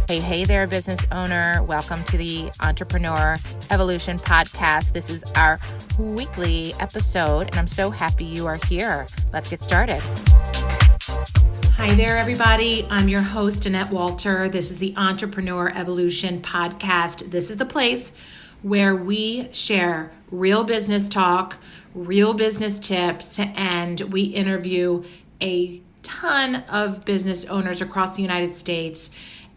Hey there, business owner. Welcome to the Entrepreneur Evolution Podcast. This is our weekly episode, and I'm so happy you are here. Let's get started. Hi there, everybody. I'm your host, Annette Walter. This is the Entrepreneur Evolution Podcast. This is the place where we share real business talk, real business tips, and we interview a ton of business owners across the United States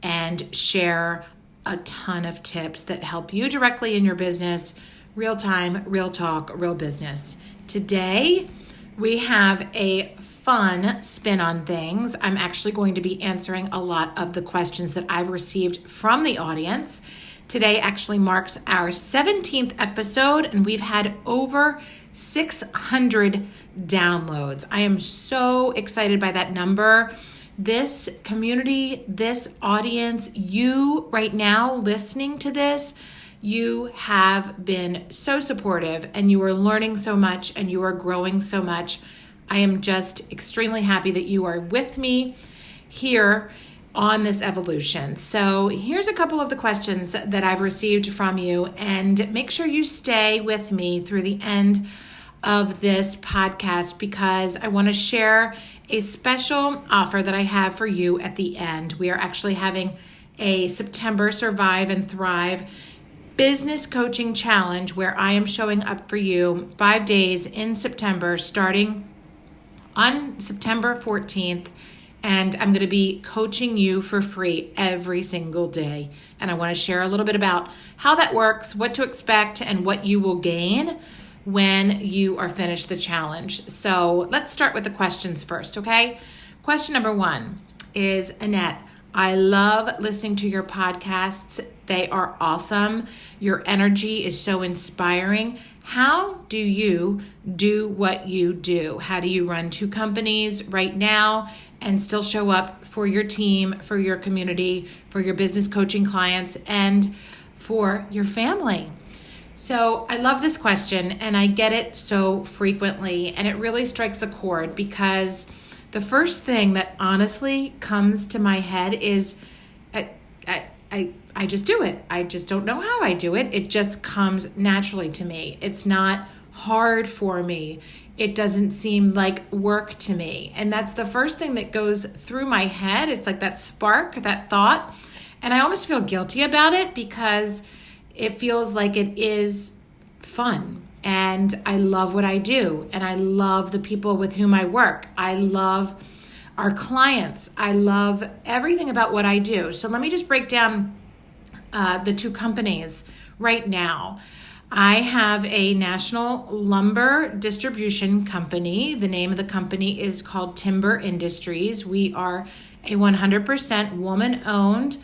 and share a ton of tips that help you directly in your business, real time, real talk, real business. Today, we have a fun spin on things. I'm actually going to be answering a lot of the questions that I've received from the audience. Today actually marks our 17th episode, and we've had over 600 downloads. I am so excited by that number. This community, this audience, you right now listening to this, you have been so supportive and you are learning so much and you are growing so much. I am just extremely happy that you are with me here on this evolution. So here's a couple of the questions that I've received from you, and make sure you stay with me through the end of this podcast because I want to share a special offer that I have for you at the end. We are actually having a September Survive and Thrive Business Coaching Challenge where I am showing up for you 5 days in September starting on September 14th. And I'm going to be coaching you for free every single day. And I want to share a little bit about how that works, what to expect, and what you will gain when you are finished the challenge. So let's start with the questions first, okay? Question number 1 is, Annette, I love listening to your podcasts. They are awesome. Your energy is so inspiring. How do you do what you do? How do you run 2 companies right now and still show up for your team, for your community, for your business coaching clients, and for your family? So I love this question, and I get it so frequently, and it really strikes a chord because the first thing that honestly comes to my head is I just do it. I just don't know how I do it. It just comes naturally to me. It's not hard for me. It doesn't seem like work to me. And that's the first thing that goes through my head. It's like that spark, that thought. And I almost feel guilty about it because it feels like it is fun. And I love what I do. And I love the people with whom I work. I love our clients. I love everything about what I do. So let me just break down the 2 companies right now. I have a national lumber distribution company. The name of the company is called Timber Industries. We are a 100% woman-owned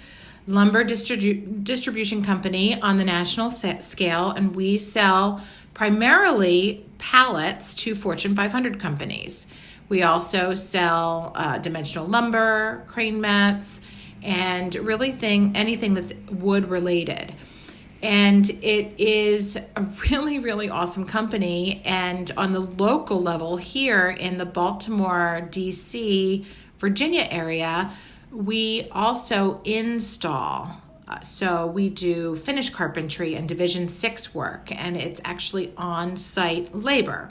lumber distribution company on the national scale, and we sell primarily pallets to Fortune 500 companies. We also sell dimensional lumber, crane mats, and really anything that's wood related. And it is a really, really awesome company. And on the local level here in the Baltimore, DC, Virginia area, we also install. So we do finish carpentry and Division 6 work, and it's actually on-site labor.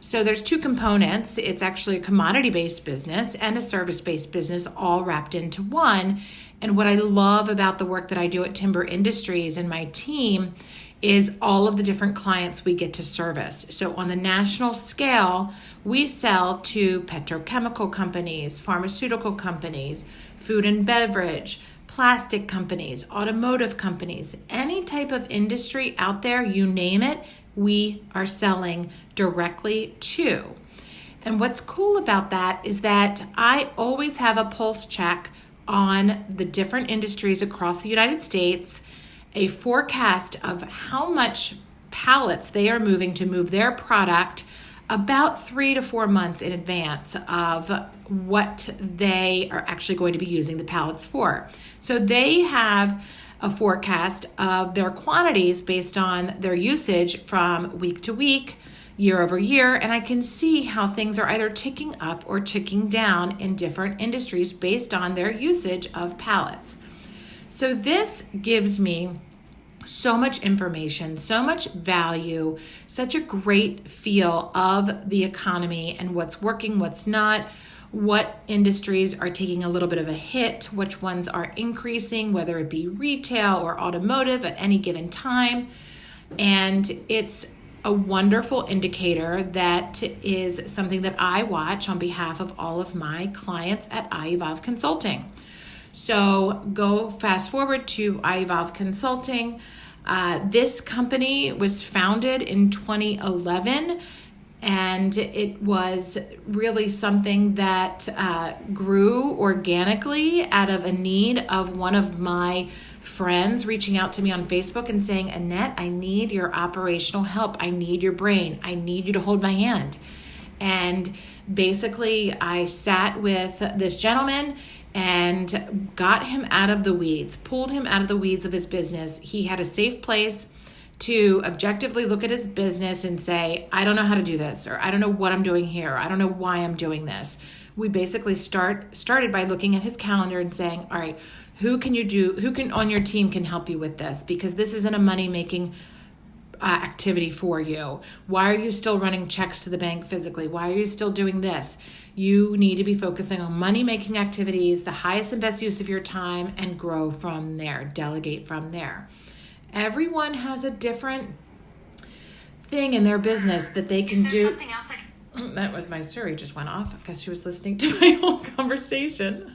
So there's 2 components. It's actually a commodity-based business and a service-based business all wrapped into one. And what I love about the work that I do at Timber Industries and my team is all of the different clients we get to service. So on the national scale, we sell to petrochemical companies, pharmaceutical companies, food and beverage, plastic companies, automotive companies, any type of industry out there, you name it, we are selling directly to. And what's cool about that is that I always have a pulse check on the different industries across the United States, a forecast of how much pallets they are moving to move their product about 3 to 4 months in advance of what they are actually going to be using the pallets for. So they have a forecast of their quantities based on their usage from week to week, year over year, and I can see how things are either ticking up or ticking down in different industries based on their usage of pallets. So this gives me so much information, so much value, such a great feel of the economy and what's working, what's not, what industries are taking a little bit of a hit, which ones are increasing, whether it be retail or automotive at any given time. And it's a wonderful indicator that is something that I watch on behalf of all of my clients at iEvolve Consulting. So go fast forward to iEvolve Consulting. This company was founded in 2011, and it was really something that grew organically out of a need of one of my friends reaching out to me on Facebook and saying, Annette, I need your operational help. I need your brain. I need you to hold my hand. And basically, I sat with this gentleman and got him out of the weeds, pulled him out of the weeds of his business. He had a safe place to objectively look at his business and say, I don't know how to do this, or I don't know what I'm doing here. I don't know why I'm doing this. We basically started by looking at his calendar and saying, all right, who can on your team can help you with this? Because this isn't a money-making activity for you. Why are you still running checks to the bank physically? Why are you still doing this? You need to be focusing on money-making activities, the highest and best use of your time, and grow from there, delegate from there. Everyone has a different thing in their business that they can do. Something else That was my Siri just went off because she was listening to my whole conversation.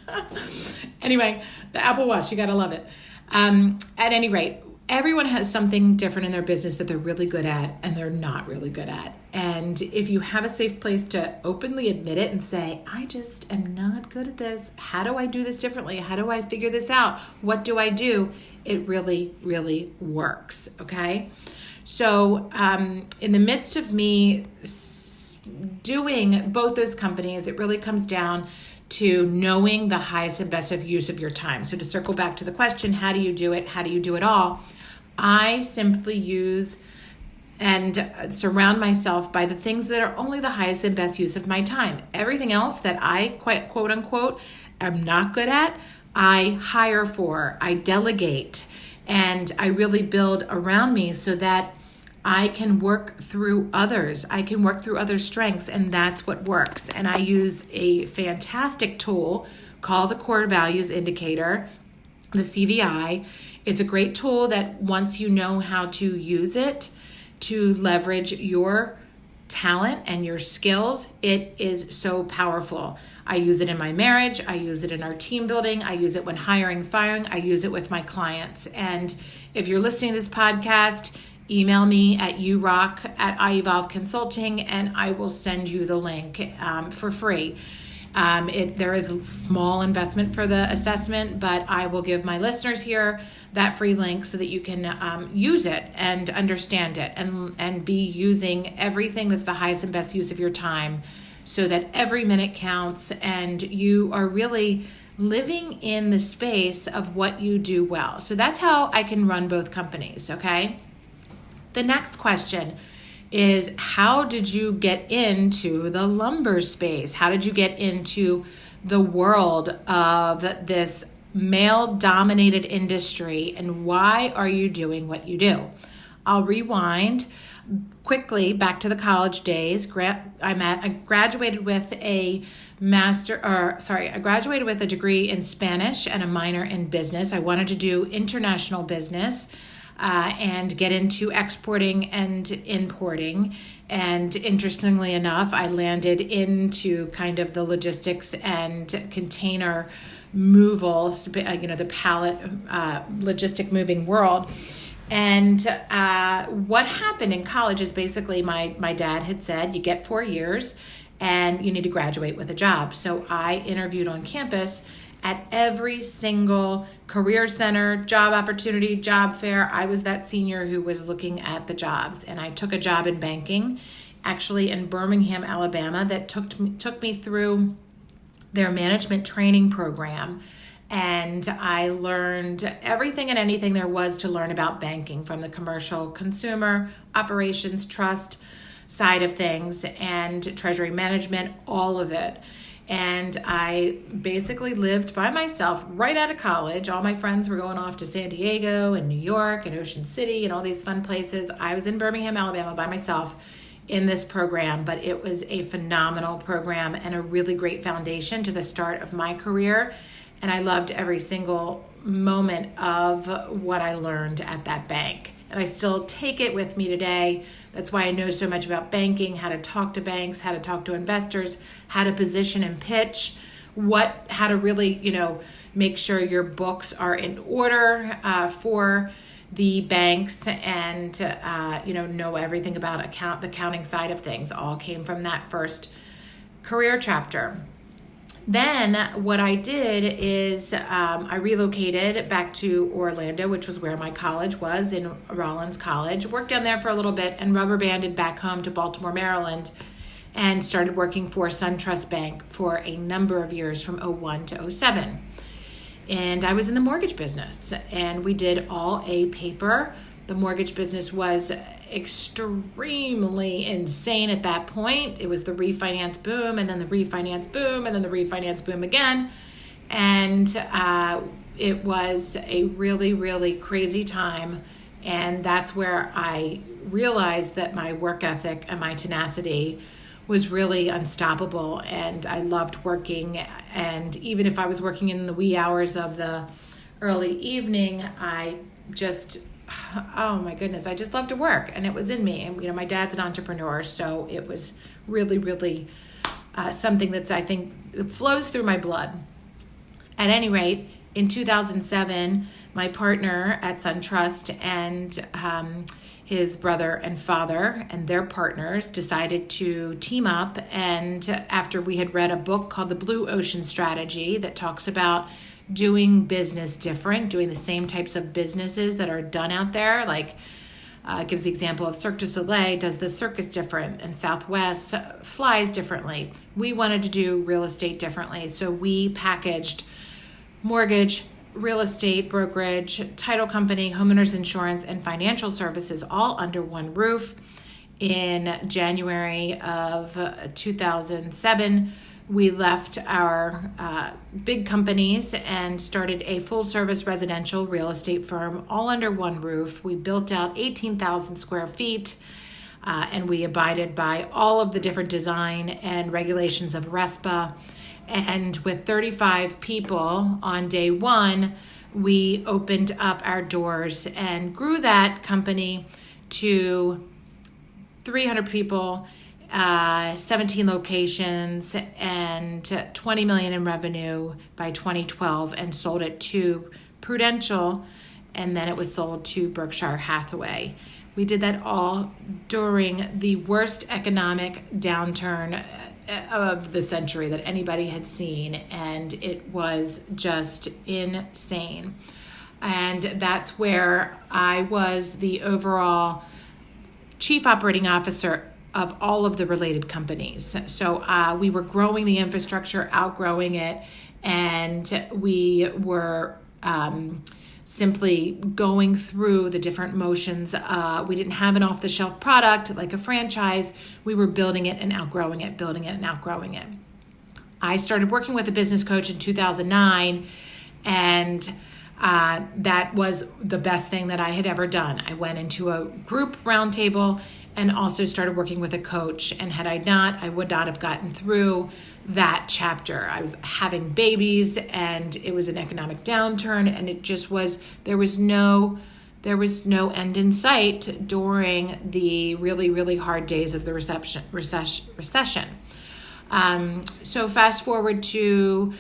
Anyway, the Apple Watch, you got to love it. At any rate, everyone has something different in their business that they're really good at and they're not really good at. And if you have a safe place to openly admit it and say, I just am not good at this. How do I do this differently? How do I figure this out? What do I do? It really, really works. Okay. So in the midst of me doing both those companies, it really comes down to knowing the highest and best use of your time. So to circle back to the question, how do you do it? How do you do it all? I simply use and surround myself by the things that are only the highest and best use of my time. Everything else that I quote unquote am not good at, I hire for, I delegate, and I really build around me so that I can work through others. I can work through others' strengths, and that's what works. And I use a fantastic tool called the Core Values Indicator, the CVI. It's a great tool that once you know how to use it to leverage your talent and your skills, it is so powerful. I use it in my marriage. I use it in our team building. I use it when hiring, firing. I use it with my clients. And if you're listening to this podcast, email me at urock@iEvolve Consulting, and I will send you the link for free. There is a small investment for the assessment, but I will give my listeners here that free link so that you can use it and understand it and be using everything that's the highest and best use of your time so that every minute counts and you are really living in the space of what you do well. So that's how I can run both companies, okay? The next question is, how did you get into the lumber space? How did you get into the world of this male-dominated industry, and why are you doing what you do? I'll rewind quickly back to the college days. I graduated with a degree in Spanish and a minor in business. I wanted to do international business and get into exporting and importing. And interestingly enough, I landed into kind of the logistics and container movals, the pallet logistic moving world. And what happened in college is basically my dad had said, you get 4 years and you need to graduate with a job. So I interviewed on campus at every single career center, job opportunity, job fair. I was that senior who was looking at the jobs. And I took a job in banking, actually in Birmingham, Alabama, that took me through their management training program. And I learned everything and anything there was to learn about banking, from the commercial, consumer, operations, trust side of things, and treasury management, all of it. And I basically lived by myself right out of college. All my friends were going off to San Diego and New York and Ocean City and all these fun places. I was in Birmingham, Alabama by myself in this program, but it was a phenomenal program and a really great foundation to the start of my career. And I loved every single moment of what I learned at that bank. And I still take it with me today. That's why I know so much about banking, how to talk to banks, how to talk to investors, how to position and pitch, how to really, make sure your books are in order for the banks, and know everything about the accounting side of things. All came from that first career chapter. Then what I did is I relocated back to Orlando, which was where my college was, in Rollins College. Worked down there for a little bit and rubber banded back home to Baltimore, Maryland, and started working for Suntrust Bank for a number of years from 2001 to 2007. And I was in the mortgage business, and we did all A paper. The mortgage business was extremely insane at that point. It was the refinance boom, and then the refinance boom, and then the refinance boom again. And it was a really, really crazy time. And that's where I realized that my work ethic and my tenacity was really unstoppable. And I loved working. And even if I was working in the wee hours of the early evening, I just love to work, and it was in me. And my dad's an entrepreneur, so it was really, really something that's, I think, it flows through my blood. At any rate, in 2007, my partner at Suntrust and his brother and father and their partners decided to team up. And after we had read a book called The Blue Ocean Strategy that talks about doing business different, doing the same types of businesses that are done out there, like gives the example of Cirque du Soleil does the circus different, and Southwest flies differently. We wanted to do real estate differently, so we packaged mortgage, real estate brokerage, title company, homeowners insurance, and financial services all under one roof. In January of 2007, we left our big companies and started a full-service residential real estate firm all under one roof. We built out 18,000 square feet, and we abided by all of the different design and regulations of RESPA. And with 35 people on day one, we opened up our doors and grew that company to 300 people, 17 locations, and $20 million in revenue by 2012, and sold it to Prudential, and then it was sold to Berkshire Hathaway. We did that all during the worst economic downturn of the century that anybody had seen, and it was just insane. And that's where I was the overall chief operating officer of all of the related companies. So we were growing the infrastructure, outgrowing it, and we were simply going through the different motions. We didn't have an off-the-shelf product like a franchise. We were building it and outgrowing it, building it and outgrowing it. I started working with a business coach in 2009, and that was the best thing that I had ever done. I went into a group roundtable and also started working with a coach. And had I not, I would not have gotten through that chapter. I was having babies, and it was an economic downturn, and it just was, there was no end in sight during the really, really hard days of the recession. So fast forward to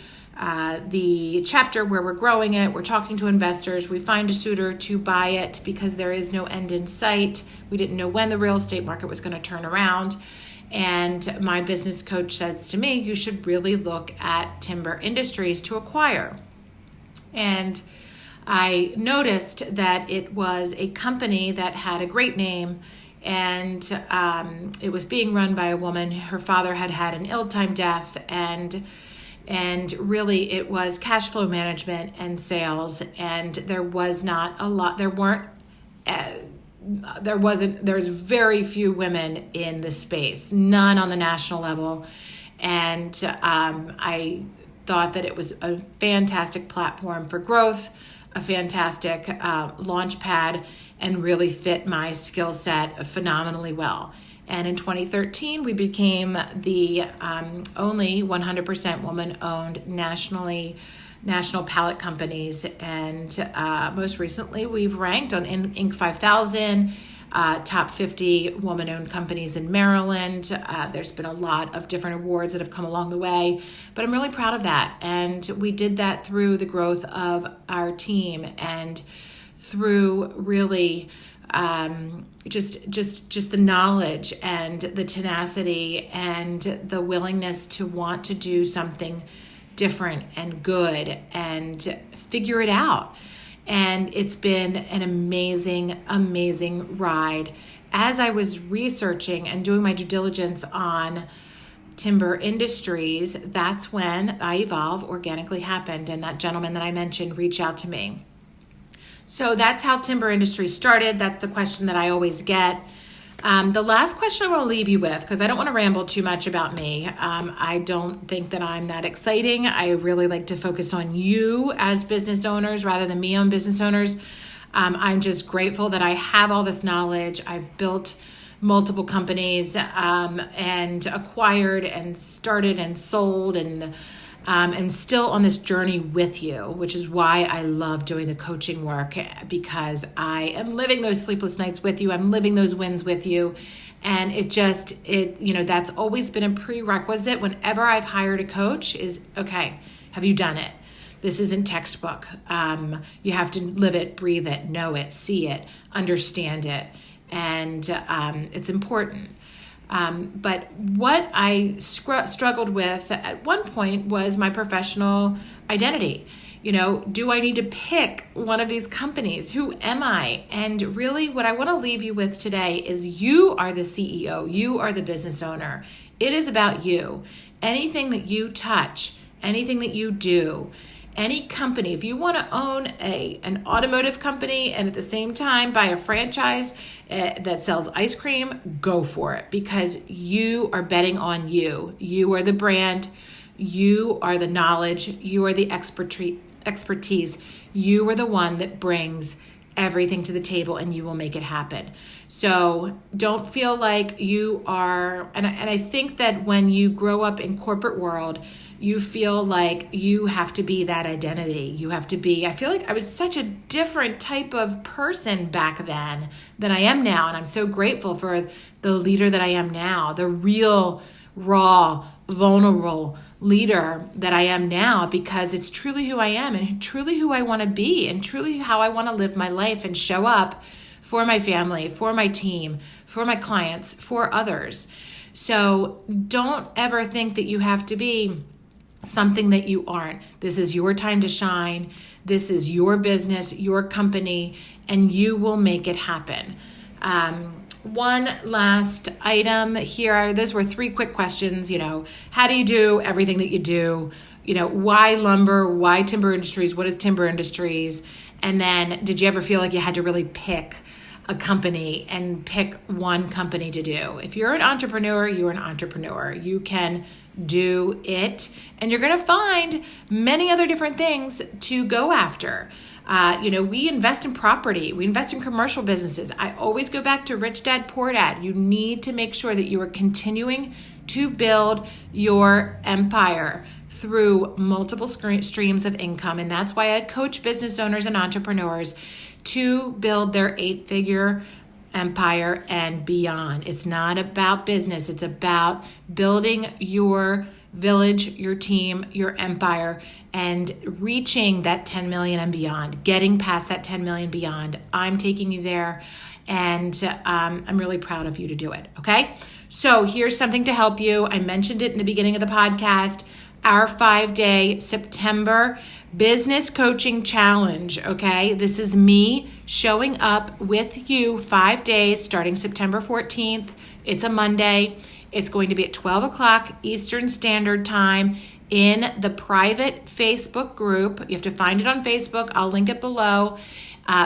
the chapter where we're growing it, we're talking to investors, we find a suitor to buy it because there is no end in sight. We didn't know when the real estate market was going to turn around. And my business coach says to me, you should really look at timber industries to acquire. And I noticed that it was a company that had a great name, and it was being run by a woman. Her father had had an ill-timed death, and really it was cash flow management and sales, and there was not a lot, there's very few women in the space, none on the national level. And I thought that it was a fantastic platform for growth, a fantastic launch pad, and really fit my skill set phenomenally well. And in 2013, we became the only 100% woman-owned national pallet companies. And most recently, we've ranked on Inc. 5000, top 50 woman-owned companies in Maryland. There's been a lot of different awards that have come along the way, but I'm really proud of that. And we did that through the growth of our team and through really just the knowledge and the tenacity and the willingness to want to do something different and good and figure it out. And it's been an amazing, amazing ride. As I was researching and doing my due diligence on timber industries, that's when iEvolve organically happened. And that gentleman that I mentioned reached out to me. So that's how timber industry started. That's the question that I always get. The last question I want to leave you with, because I don't want to ramble too much about me. I don't think that I'm that exciting. I really like to focus on you as business owners rather than me on business owners. I'm just grateful that I have all this knowledge. I've built multiple companies and acquired and started and sold and I'm still on this journey with you, which is why I love doing the coaching work, because I am living those sleepless nights with you. I'm living those wins with you. And that's always been a prerequisite whenever I've hired a coach is, okay, have you done it? This isn't textbook. You have to live it, breathe it, know it, see it, understand it. And it's important. But what I struggled with at one point was my professional identity. Do I need to pick one of these companies? Who am I? And really what I want to leave you with today is you are the CEO. You are the business owner. It is about you. Anything that you touch, anything that you do, any company, if you want to own an automotive company and at the same time buy a franchise that sells ice cream, go for it, because you are betting on you. You are the brand. You are the knowledge. You are the expertise. You are the one that brings everything to the table and you will make it happen. So don't feel like you are, and I think that when you grow up in corporate world, you feel like you have to be that identity. You have to be, I feel like I was such a different type of person back then than I am now. And I'm so grateful for the leader that I am now, the real, raw, vulnerable leader that I am now, because it's truly who I am and truly who I want to be and truly how I want to live my life and show up for my family, for my team, for my clients, for others. So don't ever think that you have to be something that you aren't. This is your time to shine. This is your business, your company, and you will make it happen. One last item here. Those were 3 quick questions. How do you do everything that you do? Why lumber? Why timber industries? What is timber industries? And then did you ever feel like you had to really pick a company and pick one company to do? If you're an entrepreneur, you're an entrepreneur. You can do it, and you're going to find many other different things to go after. We invest in property. We invest in commercial businesses. I always go back to Rich Dad, Poor Dad. You need to make sure that you are continuing to build your empire through multiple streams of income. And that's why I coach business owners and entrepreneurs to build their 8-figure empire and beyond. It's not about business. It's about building your village, your team, your empire, and reaching that 10 million and beyond, getting past that 10 million beyond. I'm taking you there, and I'm really proud of you to do it. Okay. So here's something to help you. I mentioned it in the beginning of the podcast. Our 5-day September business coaching challenge. Okay. This is me showing up with you 5 days starting September 14th. It's a Monday. It's going to be at 12 o'clock Eastern Standard Time in the private Facebook group. You have to find it on Facebook. I'll link it below.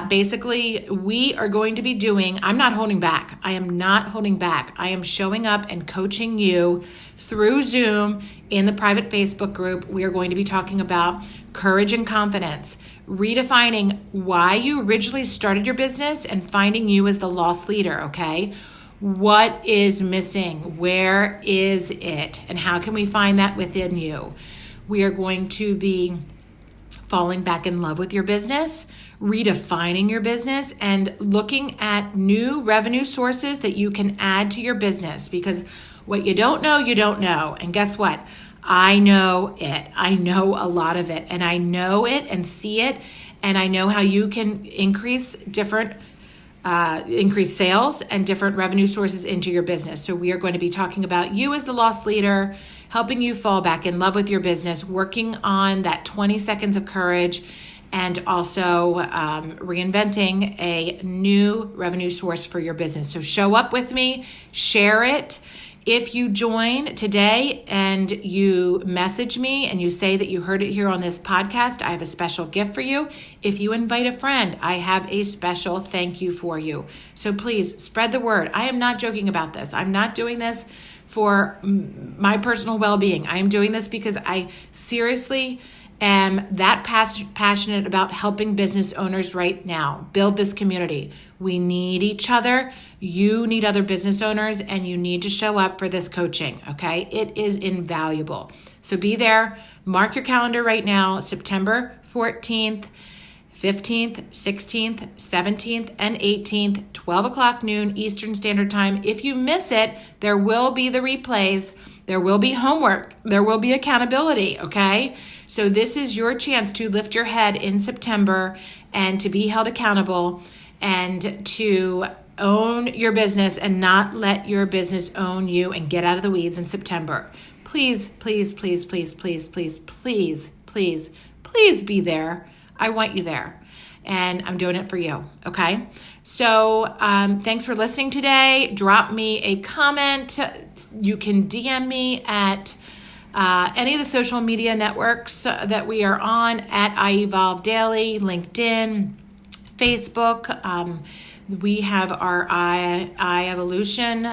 Basically, we are going to be doing, I'm not holding back. I am not holding back. I am showing up and coaching you through Zoom in the private Facebook group. We are going to be talking about courage and confidence, redefining why you originally started your business and finding you as the lost leader, okay? What is missing? Where is it? And how can we find that within you? We are going to be falling back in love with your business, redefining your business, and looking at new revenue sources that you can add to your business. Because what you don't know, you don't know. And guess what? I know it. I know a lot of it. And I know it and see it. And I know how you can increase sales and different revenue sources into your business. So we are going to be talking about you as the lost leader, helping you fall back in love with your business, working on that 20 seconds of courage, and also reinventing a new revenue source for your business. So show up with me, share it. If you join today and you message me and you say that you heard it here on this podcast, I have a special gift for you. If you invite a friend, I have a special thank you for you. So please spread the word. I am not joking about this. I'm not doing this for my personal well-being. I am doing this because I seriously am that passionate about helping business owners right now build this community. We need each other. You need other business owners, and you need to show up for this coaching, okay? It is invaluable. So be there. Mark your calendar right now, September 14th, 15th, 16th, 17th, and 18th, 12 o'clock noon Eastern Standard Time. If you miss it, there will be the replays. There will be homework. There will be accountability, okay? So this is your chance to lift your head in September and to be held accountable and to own your business and not let your business own you and get out of the weeds in September. Please, please, please, please, please, please, please, please, please be there. I want you there. And I'm doing it for you, okay? So thanks for listening today. Drop me a comment. You can DM me at any of the social media networks that we are on at iEvolve Daily, LinkedIn, Facebook. We have our iEvolution,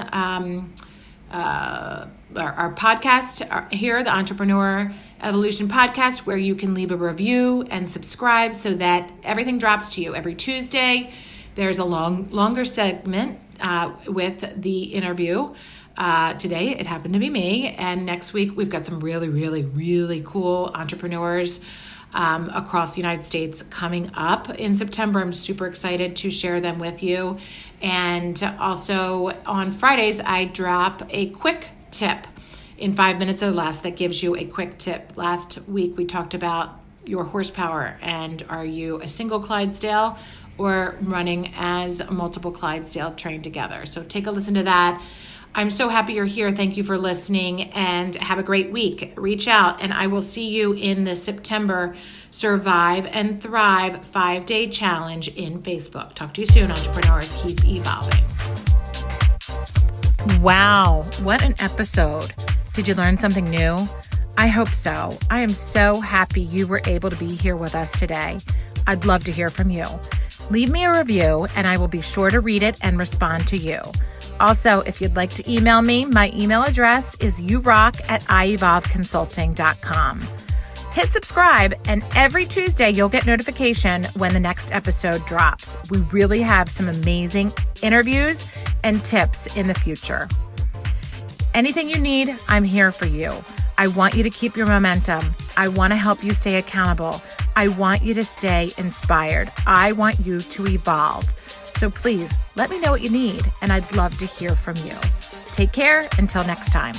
our podcast here, the Entrepreneur Evolution Podcast, where you can leave a review and subscribe so that everything drops to you every Tuesday. There's a longer segment with the interview. Today, it happened to be me. And next week, we've got some really, really, really cool entrepreneurs across the United States coming up in September. I'm super excited to share them with you. And also on Fridays, I drop a quick tip in 5 minutes or less that gives you a quick tip. Last week, we talked about your horsepower, and are you a single Clydesdale or running as multiple Clydesdale trained together? So take a listen to that. I'm so happy you're here. Thank you for listening, and have a great week. Reach out, and I will see you in the September Survive and Thrive 5-day challenge in Facebook. Talk to you soon, entrepreneurs. Keep evolving. Wow, what an episode. Did you learn something new? I hope so. I am so happy you were able to be here with us today. I'd love to hear from you. Leave me a review, and I will be sure to read it and respond to you. Also, if you'd like to email me, my email address is yourock@ievolveconsulting.com. Hit subscribe, and every Tuesday you'll get notification when the next episode drops. We really have some amazing interviews and tips in the future. Anything you need, I'm here for you. I want you to keep your momentum. I want to help you stay accountable. I want you to stay inspired. I want you to evolve. So please let me know what you need, and I'd love to hear from you. Take care until next time.